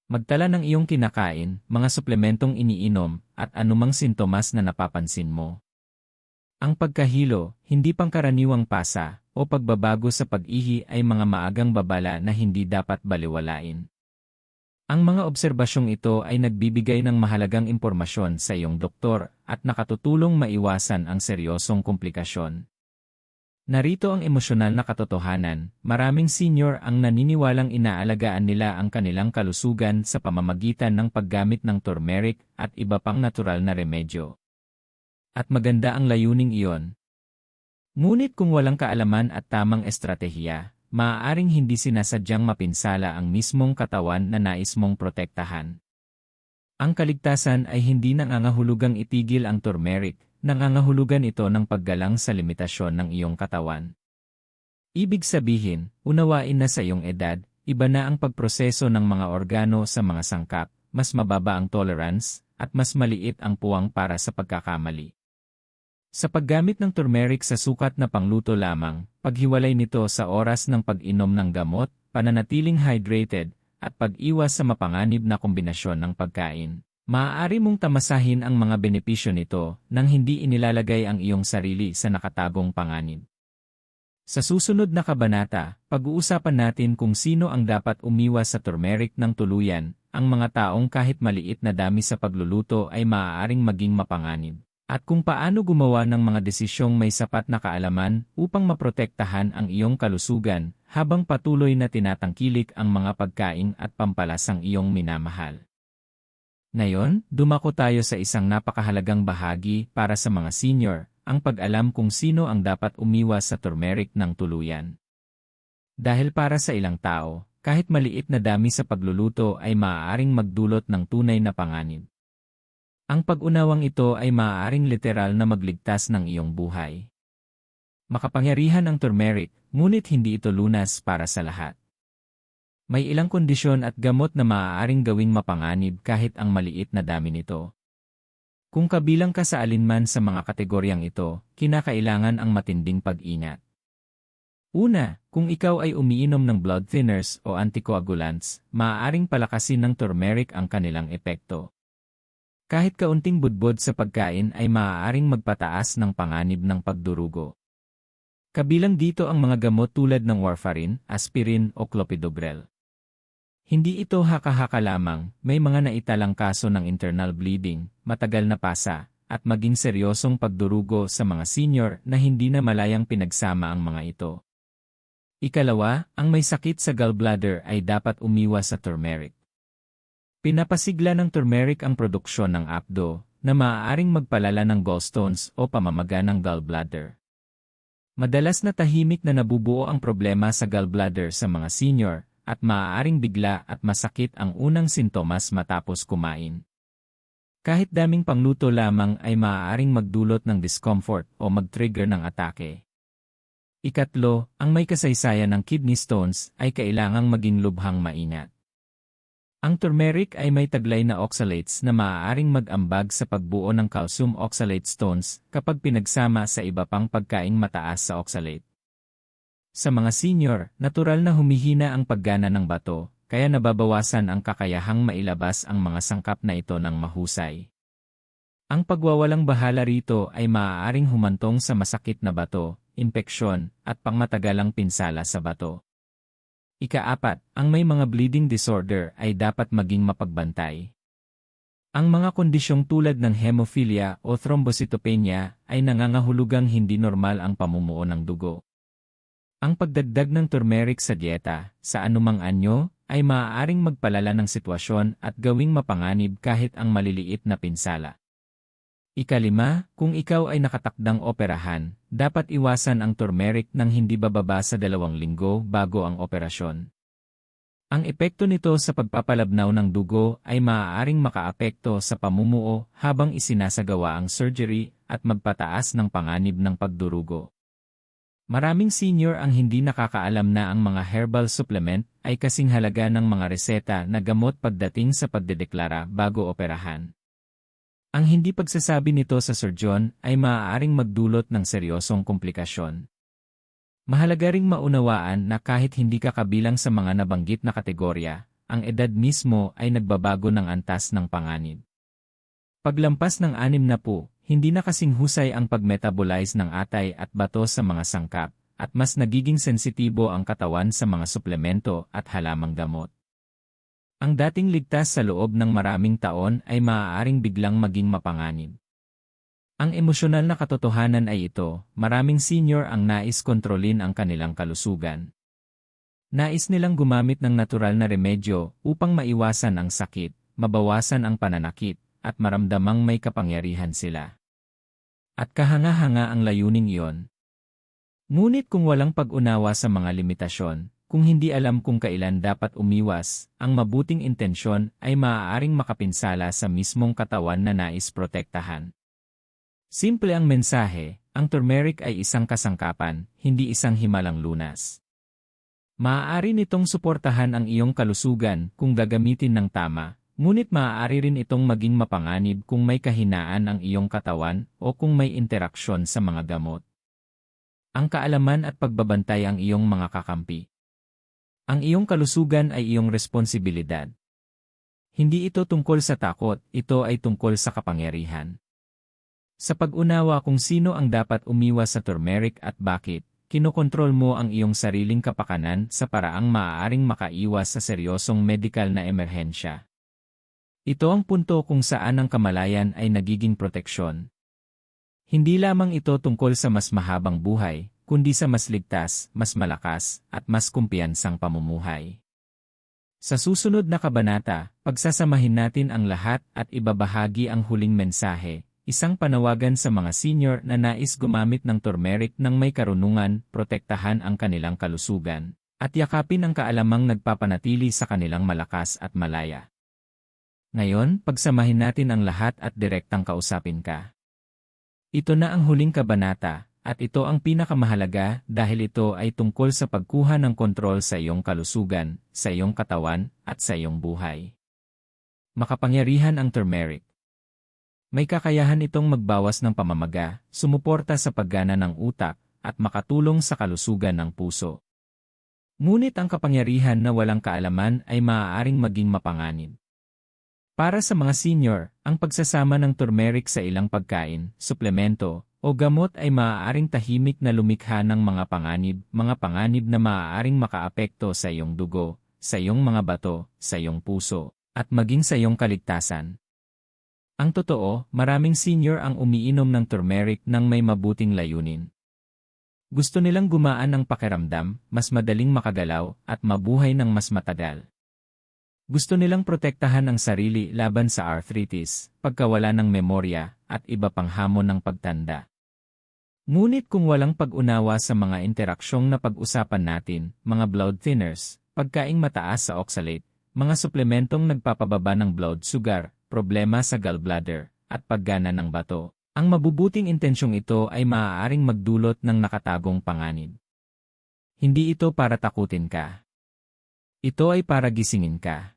Magtala ng iyong kinakain, mga suplementong iniinom, at anumang sintomas na napapansin mo. Ang pagkahilo, hindi pangkaraniwang pasa, o pagbabago sa pag-ihi ay mga maagang babala na hindi dapat baliwalain. Ang mga obserbasyong ito ay nagbibigay ng mahalagang impormasyon sa iyong doktor at nakatutulong maiwasan ang seryosong komplikasyon. Narito ang emosyonal na katotohanan, maraming senior ang naniniwalang inaalagaan nila ang kanilang kalusugan sa pamamagitan ng paggamit ng turmeric at iba pang natural na remedyo. At maganda ang layuning iyon. Ngunit kung walang kaalaman at tamang estratehiya, maaaring hindi sinasadyang mapinsala ang mismong katawan na nais mong protektahan. Ang kaligtasan ay hindi nangangahulugang itigil ang turmeric, nangangahulugan ito ng paggalang sa limitasyon ng iyong katawan. Ibig sabihin, unawain na sa iyong edad, iba na ang pagproseso ng mga organo sa mga sangkap, mas mababa ang tolerance, at mas maliit ang puwang para sa pagkakamali. Sa paggamit ng turmeric sa sukat na pangluto lamang, paghiwalay nito sa oras ng pag-inom ng gamot, pananatiling hydrated, at pag-iwas sa mapanganib na kombinasyon ng pagkain, maaari mong tamasahin ang mga benepisyo nito nang hindi inilalagay ang iyong sarili sa nakatagong panganib. Sa susunod na kabanata, pag-uusapan natin kung sino ang dapat umiwas sa turmeric ng tuluyan, ang mga taong kahit maliit na dami sa pagluluto ay maaaring maging mapanganib. At kung paano gumawa ng mga desisyong may sapat na kaalaman upang maprotektahan ang iyong kalusugan habang patuloy na tinatangkilik ang mga pagkain at pampalasang iyong minamahal. Ngayon, dumako tayo sa isang napakahalagang bahagi para sa mga senior, ang pag-alam kung sino ang dapat umiwas sa turmeric ng tuluyan. Dahil para sa ilang tao, kahit maliit na dami sa pagluluto ay maaaring magdulot ng tunay na panganib. Ang pag-unawang ito ay maaaring literal na magligtas ng iyong buhay. Makapangyarihan ang turmeric, ngunit hindi ito lunas para sa lahat. May ilang kondisyon at gamot na maaaring gawing mapanganib kahit ang maliit na dami nito. Kung kabilang ka sa alinman sa mga kategoryang ito, kinakailangan ang matinding pag-ingat. Una, kung ikaw ay umiinom ng blood thinners o anticoagulants, maaaring palakasin ng turmeric ang kanilang epekto. Kahit kaunting budbod sa pagkain ay maaaring magpataas ng panganib ng pagdurugo. Kabilang dito ang mga gamot tulad ng warfarin, aspirin o clopidogrel. Hindi ito haka-haka lamang, may mga naitalang kaso ng internal bleeding, matagal na pasa, at maging seryosong pagdurugo sa mga senior na hindi na malayang pinagsama ang mga ito. Ikalawa, ang may sakit sa gallbladder ay dapat umiwas sa turmeric. Pinapasigla ng turmeric ang produksyon ng apdo, na maaaring magpalala ng gallstones o pamamaga ng gallbladder. Madalas na tahimik na nabubuo ang problema sa gallbladder sa mga senior, at maaaring bigla at masakit ang unang sintomas matapos kumain. Kahit daming pangluto lamang ay maaaring magdulot ng discomfort o mag-trigger ng atake. Ikatlo, ang may kasaysayan ng kidney stones ay kailangang maging lubhang maingat. Ang turmeric ay may taglay na oxalates na maaaring mag-ambag sa pagbuo ng calcium oxalate stones kapag pinagsama sa iba pang pagkaing mataas sa oxalate. Sa mga senior, natural na humihina ang paggana ng bato, kaya nababawasan ang kakayahang mailabas ang mga sangkap na ito ng mahusay. Ang pagwawalang bahala rito ay maaaring humantong sa masakit na bato, impeksyon, at pangmatagalang pinsala sa bato. Ika-4, ang may mga bleeding disorder ay dapat maging mapagbantay. Ang mga kondisyong tulad ng hemophilia o thrombocytopenia ay nangangahulugang hindi normal ang pamumuo ng dugo. Ang pagdagdag ng turmeric sa dieta, sa anumang anyo, ay maaaring magpalala ng sitwasyon at gawing mapanganib kahit ang maliliit na pinsala. Ikalima, kung ikaw ay nakatakdang operahan, dapat iwasan ang turmeric nang hindi bababa sa 2 linggo bago ang operasyon. Ang epekto nito sa pagpapalabnaw ng dugo ay maaaring makaapekto sa pamumuo habang isinasagawa ang surgery at magpataas ng panganib ng pagdurugo. Maraming senior ang hindi nakakaalam na ang mga herbal supplement ay kasing halaga ng mga reseta na gamot pagdating sa pagdedeklara bago operahan. Ang hindi pagsasabi nito sa surgeon ay maaaring magdulot ng seryosong komplikasyon. Mahalaga ring maunawaan na kahit hindi ka kabilang sa mga nabanggit na kategorya, ang edad mismo ay nagbabago ng antas ng panganib. Paglampas ng 60, hindi na kasing husay ang pag-metabolize ng atay at bato sa mga sangkap, at mas nagiging sensitibo ang katawan sa mga suplemento at halamang gamot. Ang dating ligtas sa loob ng maraming taon ay maaaring biglang maging mapanganib. Ang emosyonal na katotohanan ay ito, maraming senior ang nais kontrolin ang kanilang kalusugan. Nais nilang gumamit ng natural na remedyo upang maiwasan ang sakit, mabawasan ang pananakit, at maramdamang may kapangyarihan sila. At kahanga-hanga ang layuning iyon. Ngunit kung walang pag-unawa sa mga limitasyon, kung hindi alam kung kailan dapat umiwas, ang mabuting intensyon ay maaaring makapinsala sa mismong katawan na nais protektahan. Simple ang mensahe, ang turmeric ay isang kasangkapan, hindi isang himalang lunas. Maaari nitong suportahan ang iyong kalusugan kung gagamitin ng tama, ngunit maaari rin itong maging mapanganib kung may kahinaan ang iyong katawan o kung may interaksyon sa mga gamot. Ang kaalaman at pagbabantay ang iyong mga kakampi. Ang iyong kalusugan ay iyong responsibilidad. Hindi ito tungkol sa takot, ito ay tungkol sa kapangyarihan. Sa pag-unawa kung sino ang dapat umiwas sa turmeric at bakit, kinokontrol mo ang iyong sariling kapakanan sa paraang maaaring makaiwas sa seryosong medikal na emerhensya. Ito ang punto kung saan ang kamalayan ay nagiging proteksyon. Hindi lamang ito tungkol sa mas mahabang buhay, kundi sa mas ligtas, mas malakas, at mas kumpiyansang pamumuhay. Sa susunod na kabanata, pagsasamahin natin ang lahat at ibabahagi ang huling mensahe, isang panawagan sa mga senior na nais gumamit ng turmeric ng may karunungan, protektahan ang kanilang kalusugan, at yakapin ang kaalamang nagpapanatili sa kanilang malakas at malaya. Ngayon, pagsamahin natin ang lahat at direktang kausapin ka. Ito na ang huling kabanata, at ito ang pinakamahalaga dahil ito ay tungkol sa pagkuha ng kontrol sa iyong kalusugan, sa iyong katawan, at sa iyong buhay. Makapangyarihan ang turmeric. May kakayahan itong magbawas ng pamamaga, sumuporta sa paggana ng utak, at makatulong sa kalusugan ng puso. Ngunit ang kapangyarihan na walang kaalaman ay maaaring maging mapanganib. Para sa mga senior, ang pagsasama ng turmeric sa ilang pagkain, suplemento, o gamot ay maaaring tahimik na lumikha ng mga panganib na maaaring makaapekto sa iyong dugo, sa iyong mga bato, sa iyong puso, at maging sa iyong kaligtasan. Ang totoo, maraming senior ang umiinom ng turmeric nang may mabuting layunin. Gusto nilang gumaan ang pakiramdam, mas madaling makagalaw, at mabuhay ng mas matagal. Gusto nilang protektahan ang sarili laban sa arthritis, pagkawala ng memorya, at iba pang hamon ng pagtanda. Ngunit kung walang pag-unawa sa mga interaksyong na pag-usapan natin, mga blood thinners, pagkaing mataas sa oxalate, mga suplementong nagpapababa ng blood sugar, problema sa gallbladder, at paggana ng bato, ang mabubuting intensyong ito ay maaaring magdulot ng nakatagong panganib. Hindi ito para takutin ka. Ito ay para gisingin ka.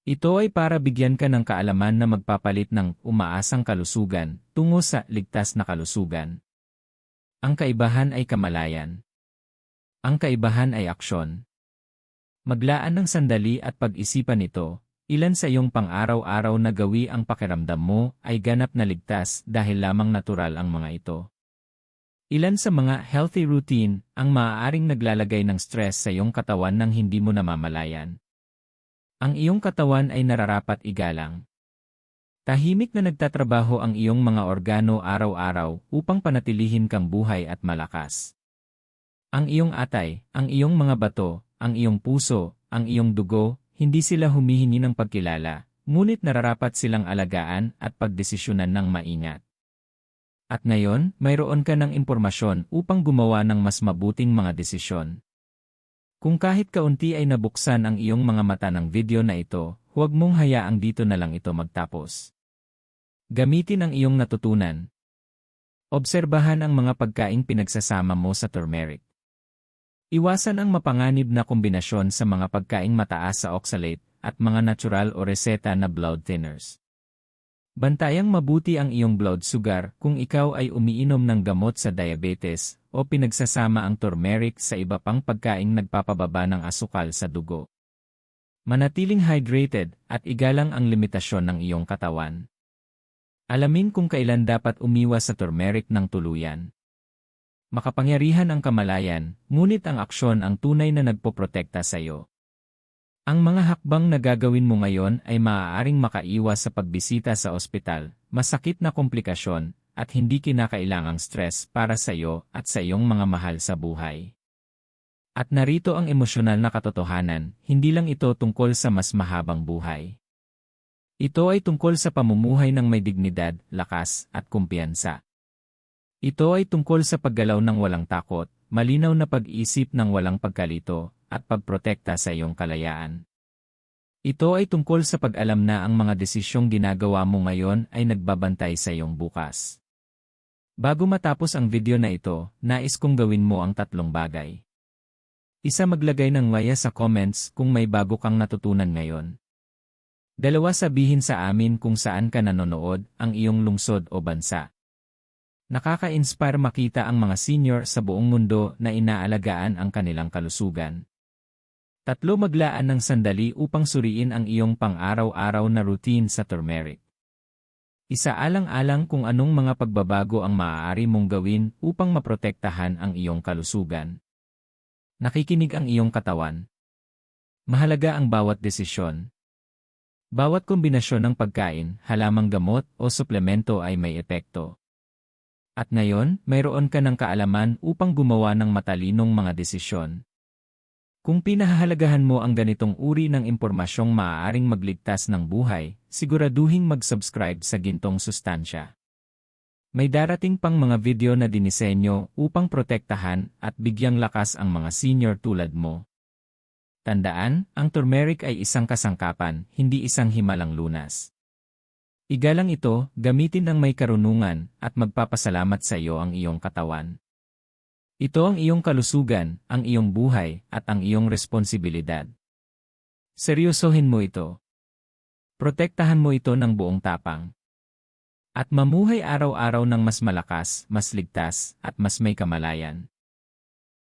Ito ay para bigyan ka ng kaalaman na magpapalit ng umaasang kalusugan tungo sa ligtas na kalusugan. Ang kaibahan ay kamalayan. Ang kaibahan ay aksyon. Maglaan ng sandali at pag-isipan ito. Ilan sa iyong pang-araw-araw na gawi ang pakiramdam mo ay ganap na ligtas dahil lamang natural ang mga ito. Ilan sa mga healthy routine ang maaaring naglalagay ng stress sa iyong katawan nang hindi mo namamalayan. Ang iyong katawan ay nararapat igalang. Tahimik na nagtatrabaho ang iyong mga organo araw-araw upang panatilihin kang buhay at malakas. Ang iyong atay, ang iyong mga bato, ang iyong puso, ang iyong dugo, hindi sila humihingi ng pagkilala, ngunit nararapat silang alagaan at pagdesisyonan ng maingat. At ngayon, mayroon ka ng impormasyon upang gumawa ng mas mabuting mga desisyon. Kung kahit kaunti ay nabuksan ang iyong mga mata ng video na ito, huwag mong hayaang dito na lang ito magtapos. Gamitin ang iyong natutunan. Obserbahan ang mga pagkaing pinagsasama mo sa turmeric. Iwasan ang mapanganib na kombinasyon sa mga pagkaing mataas sa oxalate at mga natural o reseta na blood thinners. Bantayang mabuti ang iyong blood sugar kung ikaw ay umiinom ng gamot sa diabetes o pinagsasama ang turmeric sa iba pang pagkaing nagpapababa ng asukal sa dugo. Manatiling hydrated at igalang ang limitasyon ng iyong katawan. Alamin kung kailan dapat umiwas sa turmeric ng tuluyan. Makapangyarihan ang kamalayan, ngunit ang aksyon ang tunay na nagpoprotekta sa iyo. Ang mga hakbang na gagawin mo ngayon ay maaaring makaiwas sa pagbisita sa ospital, masakit na komplikasyon, at hindi kinakailangang stress para sa iyo at sa iyong mga mahal sa buhay. At narito ang emosyonal na katotohanan, hindi lang ito tungkol sa mas mahabang buhay. Ito ay tungkol sa pamumuhay ng may dignidad, lakas, at kumpiyansa. Ito ay tungkol sa paggalaw ng walang takot, malinaw na pag-isip ng walang pagkalito, at pagprotekta sa iyong kalayaan. Ito ay tungkol sa pag-alam na ang mga desisyong ginagawa mo ngayon ay nagbabantay sa iyong bukas. Bago matapos ang video na ito, nais kong gawin mo ang 3 bagay. Isa, maglagay ng ngaya sa comments kung may bago kang natutunan ngayon. 2, sabihin sa amin kung saan ka nanonood, ang iyong lungsod o bansa. Nakaka-inspire makita ang mga senior sa buong mundo na inaalagaan ang kanilang kalusugan. 3, maglaan ng sandali upang suriin ang iyong pang-araw-araw na routine sa turmeric. Isaalang-alang kung anong mga pagbabago ang maaari mong gawin upang maprotektahan ang iyong kalusugan. Nakikinig ang iyong katawan. Mahalaga ang bawat desisyon. Bawat kombinasyon ng pagkain, halamang gamot o suplemento ay may epekto. At ngayon, mayroon ka ng kaalaman upang gumawa ng matalinong mga desisyon. Kung pinahahalagahan mo ang ganitong uri ng impormasyong maaaring magligtas ng buhay, siguraduhing mag-subscribe sa gintong sustansya. May darating pang mga video na dinisenyo upang protektahan at bigyang lakas ang mga senior tulad mo. Tandaan, ang turmeric ay isang kasangkapan, hindi isang himalang lunas. Igalang ito, gamitin ng may karunungan, at magpapasalamat sa iyo ang iyong katawan. Ito ang iyong kalusugan, ang iyong buhay, at ang iyong responsibilidad. Seryosohin mo ito. Protektahan mo ito ng buong tapang. At mamuhay araw-araw ng mas malakas, mas ligtas, at mas may kamalayan.